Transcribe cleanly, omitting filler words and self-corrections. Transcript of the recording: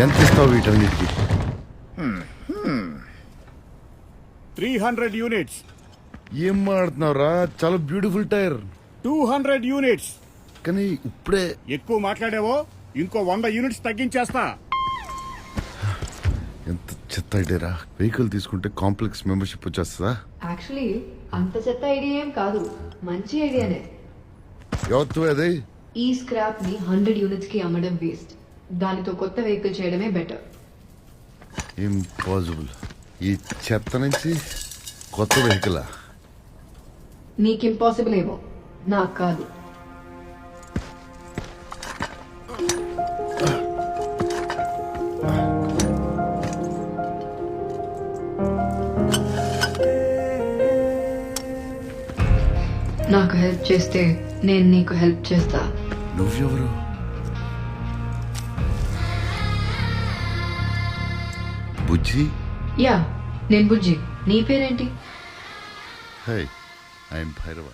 ఎంత ఇస్తావు వీటన్నిటికి? 300 యూనిట్స్. ఏం మాడుతున్నావురా? చాలా బ్యూటిఫుల్ టైర్. 200 యూనిట్స్. కానీ ఇప్పుడే ఎక్కువ మాట్లాడావో ఇంకో 100 యూనిట్స్ తగ్గించేస్తా. ఎంత చెత్త ఐడియారా. వెహికల్ తీసుకుంటే కాంప్లెక్స్ మెంబర్షిప్ వచ్చేస్తుందా? యాక్చువల్లీ అంత చెత్త ఐడియా ఏం కాదు, మంచి ఐడియానే. ఎవత్తు అది? ఈ స్క్రాప్ ని 100 యూనిట్స్ కి అమ్మడం వేస్ట్. దానితో కొత్త వెహికల్ చేయడమే బెటర్. ఇంపాసిబుల్. ఈ చెత్త నుంచి కొత్త వెహికలా? నీకు ఇంపాసిబుల్ ఏమో, నాకు కాదు. నాకు హెల్ప్ చేస్తే నేను నీకు హెల్ప్ చేస్తా. నువ్వెవరు? బుజ్జి? యా, నేను బుజ్జి. నీ పేరేంటి? High, I'm Bhairava.